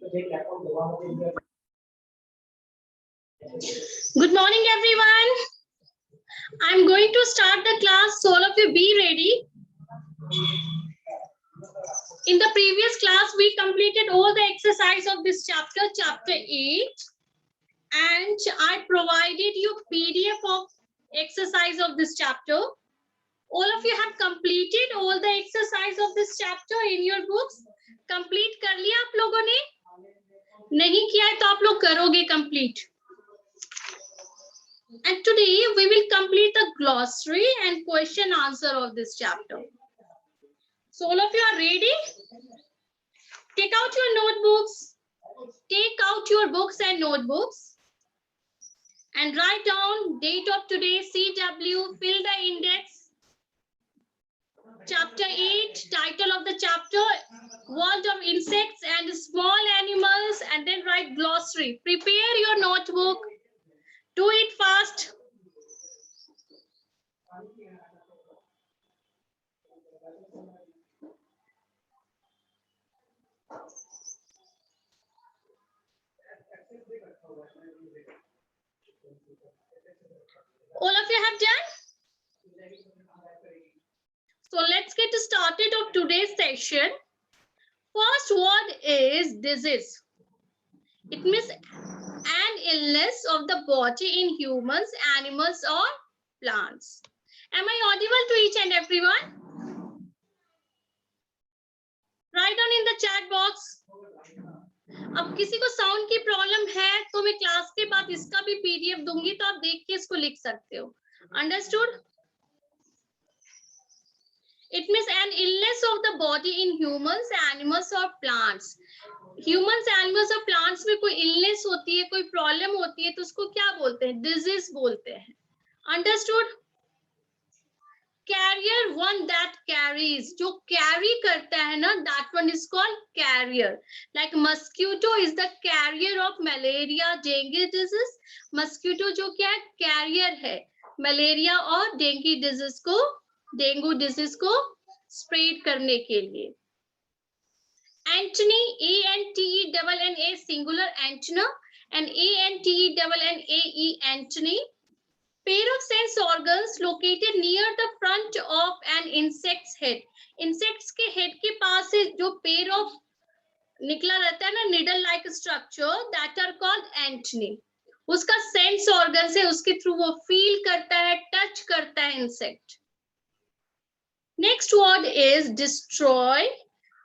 Good morning, everyone. I'm going to start the class, so all of you be ready. In the previous class, we completed all the exercise of this chapter, chapter 8, and I provided you PDF of exercise of this chapter. All of you have completed all the exercise of this chapter in your books. Complete कर लिया आप लोगों ने? नहीं किया है तो आप लोग करोगे complete. And today we will complete the glossary and question answer of this chapter. So all of you are ready? Take out your notebooks. Take out your books and notebooks. And write down date of today, CW, fill the index. Chapter 8, title of the chapter, world of insects and small animals, and then write glossary. Prepare your notebook. Do it fast. All of you have done? So let's get started of today's session. First word is disease. It means an illness of the body in humans, animals, or plants. Am I audible to each and everyone? Write down in the chat box. अब किसी को sound की problem है तो मैं class के बाद इसका भी पीडीएफ दूंगी तो आप देख के इसको लिख सकते हो. Understood? It means an illness of the body in humans, animals or plants. Humans, animals और plants में कोई illness होती है, कोई problem होती है तो उसको क्या बोलते हैं? Disease बोलते हैं. Understood? Carrier, one that carries, जो carry करता है ना, that one is called carrier. Like mosquito is the carrier of malaria, dengue disease. Mosquito जो क्या है? Carrier है. Malaria और dengue disease को, डेंगू डिजीज को स्प्रेड करने के लिए. Antony, ANTENNA singular antenna and ANTENNAE Antony. Pair of sense organs located near the front of an insect's head. Insects के head के पास से जो pair of निकला रहता है ना needle like structure, that are called antennae. उसका sense organs है, उसके through वो feel करता है, touch करता है insect. Next word is destroy,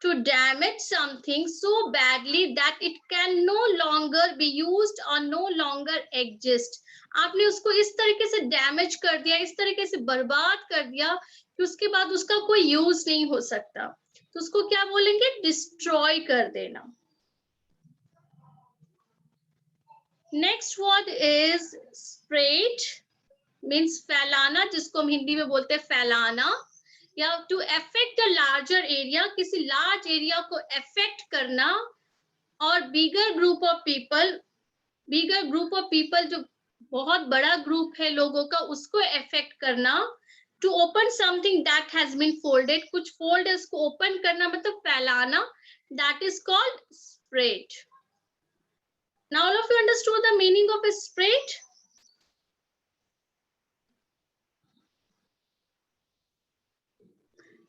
to damage something so badly that it can no longer be used or no longer exist. आपने उसको इस तरीके से डैमेज कर दिया, इस तरीके से बर्बाद कर दिया कि उसके बाद उसका कोई यूज नहीं हो सकता, तो उसको क्या बोलेंगे? डिस्ट्रॉय कर देना. Next word is spread, means फैलाना, जिसको हम हिंदी में बोलते हैं फैलाना, या to affect a larger area, किसी लार्ज एरिया को अफेक्ट करना, और बिगर ग्रुप ऑफ पीपल जो बहुत बड़ा ग्रुप है लोगों का, उसको अफेक्ट करना. To open something that has been folded, कुछ फोल्ड है उसको ओपन करना, मतलब फैलाना, that is called spread. Now all of you understood the meaning of a spread?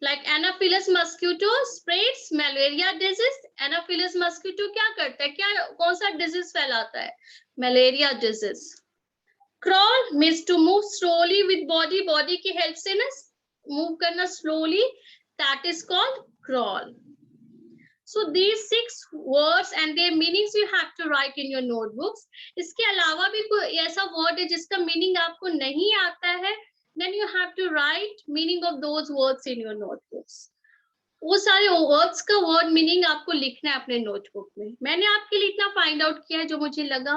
Like Anopheles mosquito spreads malaria disease. Anopheles mosquito क्या करता है, क्या कौन सा disease फैलाता है? Malaria disease. Crawl means to move slowly with body, body की help से ना move करना slowly, that is called crawl. So these 6 words and their meanings you have to write in your notebooks. इसके अलावा भी कोई ऐसा word है जिसका meaning आपको नहीं आता है, then you have to write meaning of those words in your notebooks. वो सारे words का word meaning आपको लिखना है अपने notebook में. मैंने आपके लिए इतना find out किया है जो मुझे लगा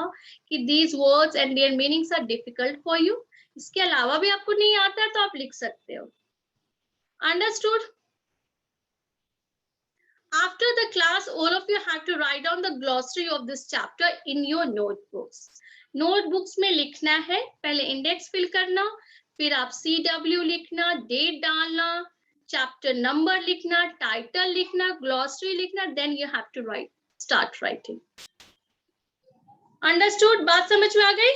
कि these words and their meanings are difficult for you. इसके अलावा भी आपको नहीं आता है तो आप लिख सकते हो. Understood? After the class, all of you have to write down the glossary of this chapter in your notebooks. Notebooks में लिखना है, पहले index fill करना, फिर आप CW लिखना, डेट डालना, चैप्टर नंबर लिखना, टाइटल लिखना, ग्लॉसरी लिखना, then you have to write start writing. Understood? बात समझ में आ गई?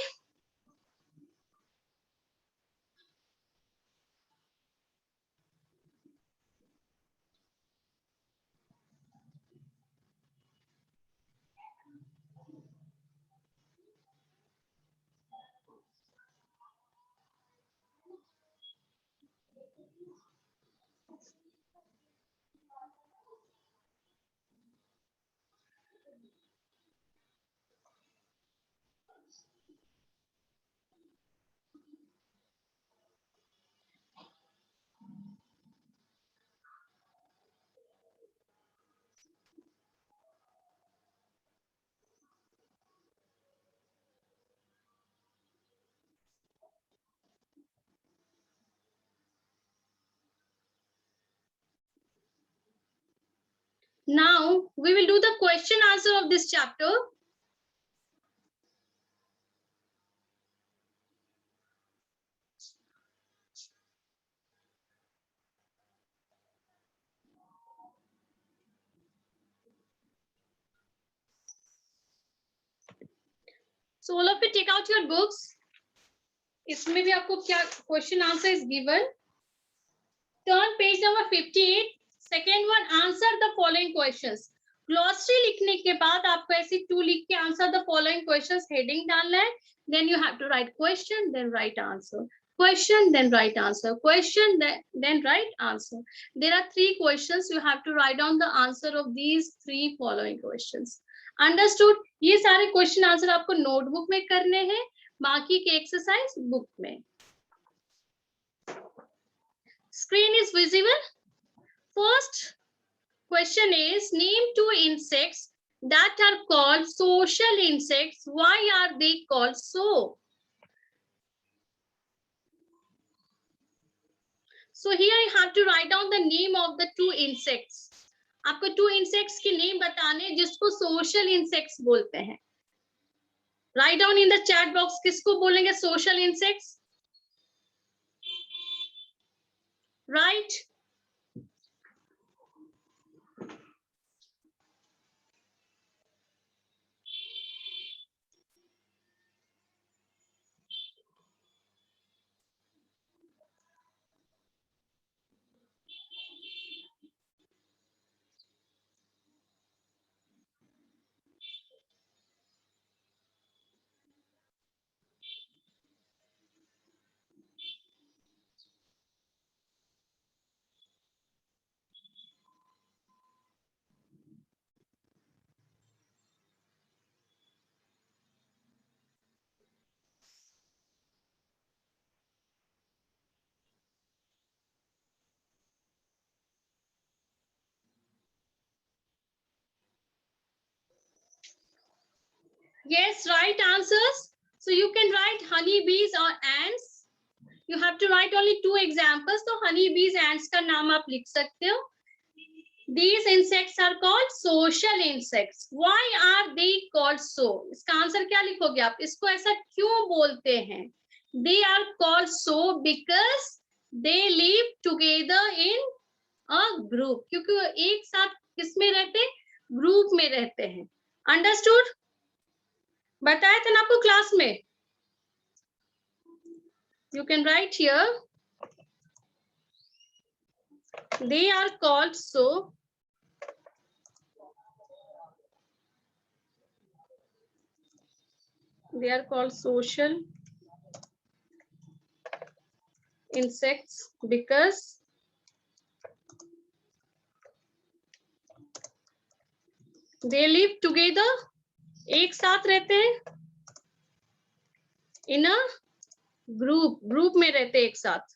Now we will do the question answer of this chapter. So all of you take out your books. इसमें भी आपको क्या question answer is given. Turn page number 58. Second one, answer the following questions. Glossary लिखने के बाद आपको ऐसी 2 लिख के answer the following questions heading डालना है. Then you have to write question, then write answer. Question, then write answer. Question, then write answer. There are 3 questions. You have to write down the answer of these 3 following questions. Understood? ये सारे question answer आपको notebook में करने हैं, बाकी के exercise book में. Screen is visible. First question is, name 2 insects that are called social insects. Why are they called so? So here you have to write down the name of the 2 insects. आपको 2 insects की name बताने जिसको social insects बोलते हैं. Write down in the chat box किसको बोलेंगे social insects. Right? Yes, right answers. So you can write honeybees or ants. You have to write only 2 examples. So honeybees, ants का नाम आप लिख सकते हो. These insects are called social insects. Why are they called so? इसका answer क्या लिखोगे आप? इसको ऐसा क्यों बोलते हैं? They are called so because they live together in a group. क्योंकि वो एक साथ किसमें रहते हैं? ग्रुप में रहते हैं. Understood? बताया था ना आपको क्लास में. You can write here. They are called so they are called social insects because they live together. एक साथ रहते हैं. In a group में रहते हैं एक साथ.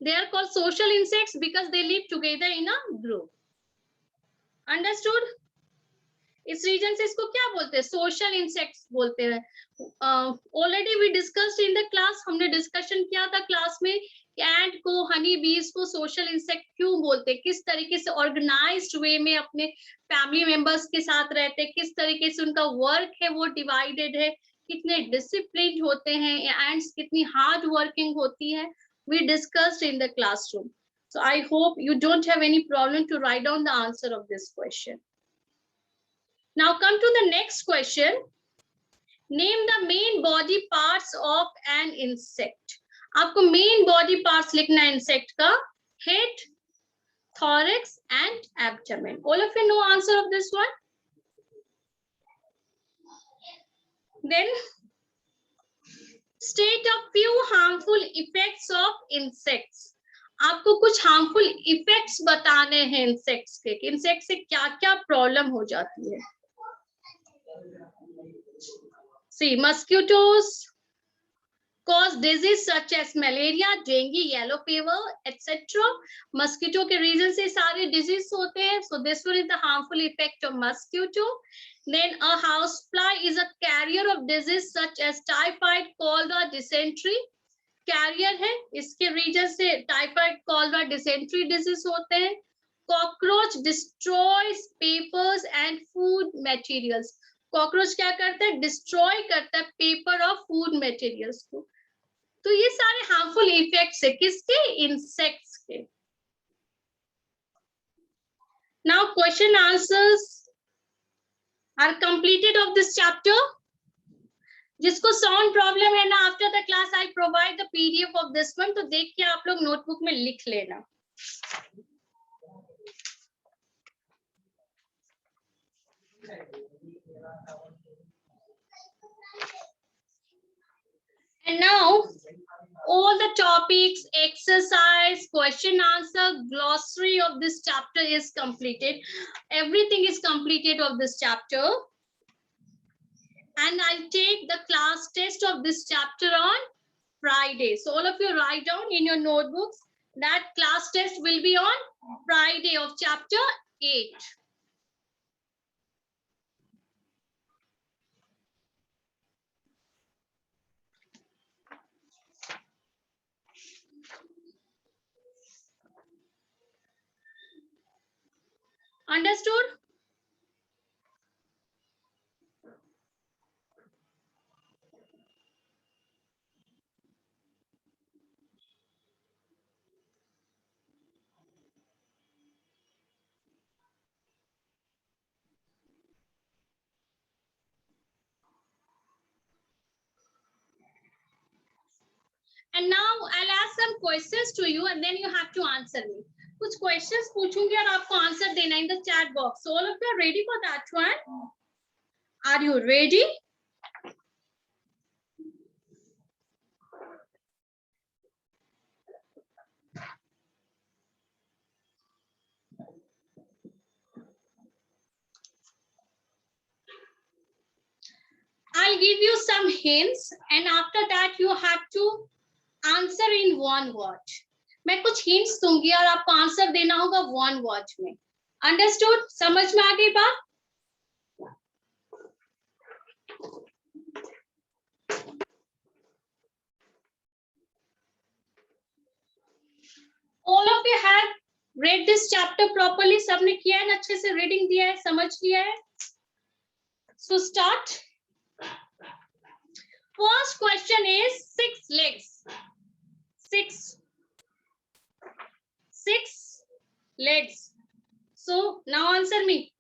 They are called social insects because they live together in a group. Understood? इस रीजन से इसको क्या बोलते हैं? सोशल इंसेक्ट्स बोलते हैं. Already we discussed in the class. हमने डिस्कशन किया था क्लास में एंट को, हनी बीज को सोशल इंसेक्ट क्यों बोलते हैं, किस तरीके से ऑर्गेनाइज्ड वे में अपने फैमिली मेंबर्स के साथ रहते हैं, किस तरीके से उनका वर्क है वो डिवाइडेड है, कितने डिसिप्लिन होते हैं, एंड्स कितनी हार्ड वर्किंग होती है. We discussed in the classroom. So I hope you don't have any problem to write down the answer of this question. Now come to the next question. Name the main body parts of an insect. आपको main body parts लिखना है insect का. Head, thorax and abdomen. All of you know answer of this one? Then state a few harmful effects of insects. आपको कुछ harmful effects बताने हैं insects के. Insects से क्या क्या problem हो जाती है. See, mosquitoes cause disease such as malaria, dengue, yellow fever, etc. Mosquito के reason से सारे disease होते हैं. So this one is the harmful effect of mosquito. Then a housefly is a carrier of disease such as typhoid, cholera, dysentery. Carrier है, इसके region से typhoid, cholera, dysentery disease होते हैं. Cockroach destroys papers and food materials. Cockroach क्या करता है? Destroy करता है पेपर और फूड मटेरियल्स को. तो ये सारे हार्मफुल इफेक्ट्स है किसके? इंसेक्ट्स के. Now question answers are completed of this chapter. जिसको साउंड प्रॉब्लम है ना, after the class I provide the PDF of this one, तो देख के आप लोग नोटबुक में लिख लेना. And now all the topics, exercise, question answer, glossary of this chapter is completed. Everything is completed of this chapter. And I'll take the class test of this chapter on Friday. So all of you write down in your notebooks that class test will be on Friday of chapter 8. Understood? And now I'll ask some questions to you and then you have to answer me. कुछ questions पूछूंगी और आपको answer देना in the chat box. So all of you are ready for that one? Are you ready? I'll give you some hints and after that you have to answer in one word. मैं कुछ hints दूंगी और आपको answer देना होगा one word में. Understood? समझ में आ गई बात? All of you have read this chapter properly. सबने किया है ना, अच्छे से reading दिया है, समझ लिया है. So start. First question is 6 legs. Six legs. So now answer me.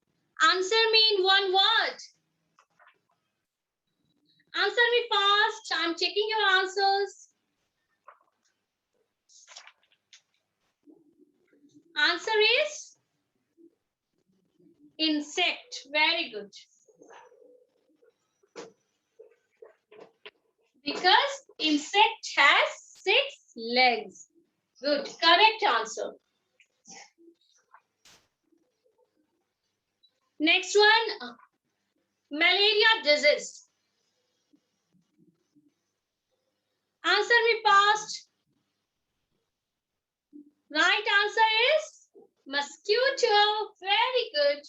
Answer me in one word. Answer me fast. I'm checking your answers. Answer is insect. Very good. Because insect has 6 legs. Good. Correct answer. Next one. Malaria disease. Answer me fast. Right answer is mosquito. Very good.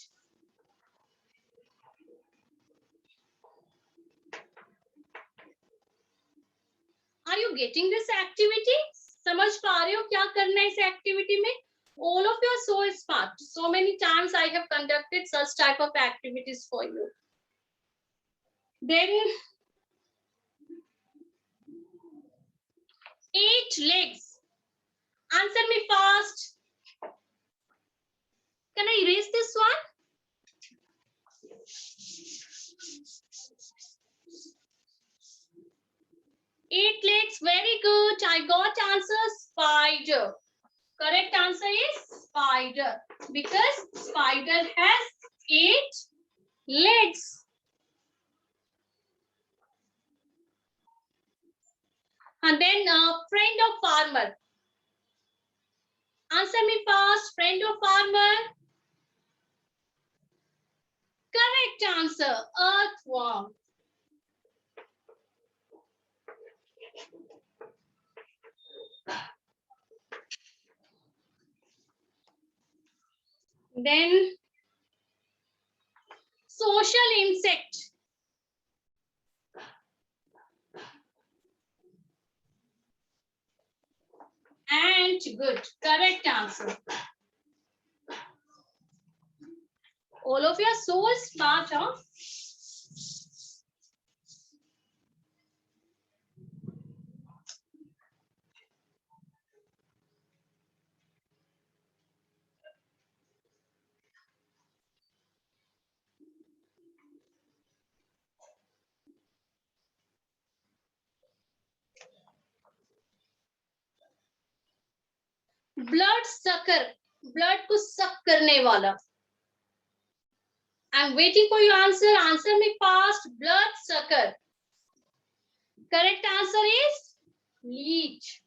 Are you getting this activity? समझ पा रहे हो क्या करना है इस activity में? All of you are so smart. So many times I have conducted such type of activities for you. Then 8 legs. Answer me fast. Can I erase this one? good. I got answer spider. Correct answer is spider because spider has 8 legs. And then friend of farmer. Answer me fast. Friend of farmer. Correct answer. Earthworm. Then social insect. Ant. Good. Correct answer. All of you are so smart, huh? Blood sucker. Blood को suck करने वाला. I'm waiting for your answer. Answer me fast. Blood sucker. Correct answer is leech.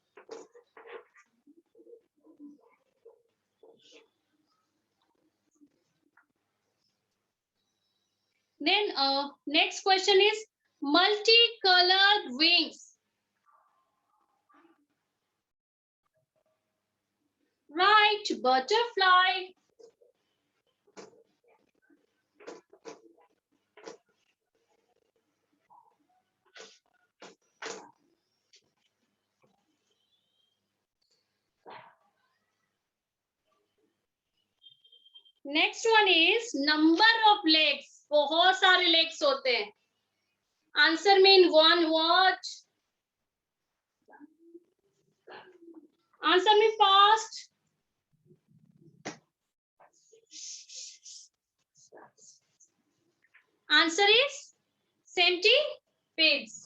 Then next question is multicolored wings. Right, butterfly. Next one is number of legs. बहुत सारे legs होते हैं. Answer me in one word. Answer me fast. Answer is centipedes.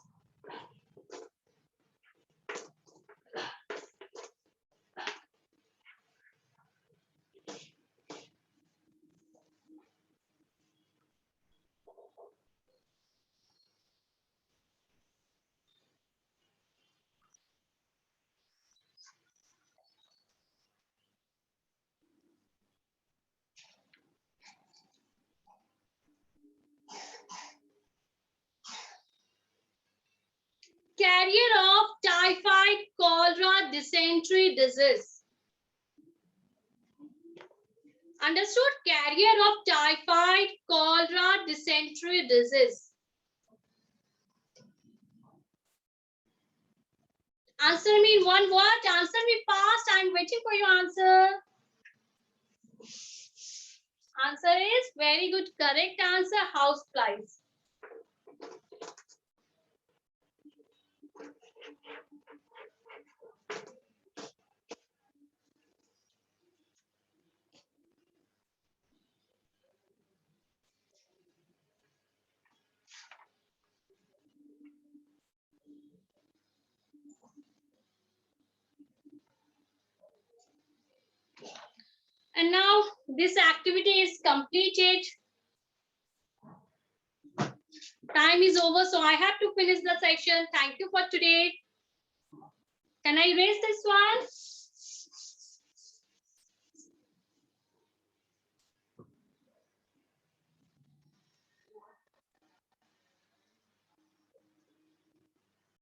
Carrier of typhoid, cholera, dysentery disease. Understood? Carrier of typhoid, cholera, dysentery disease. Answer me in one word. Answer me fast. I'm waiting for your answer. Answer is very good. Correct answer, houseflies. And now this activity is completed. Time is over, so I have to finish the section. Thank you for today. Can I erase this one?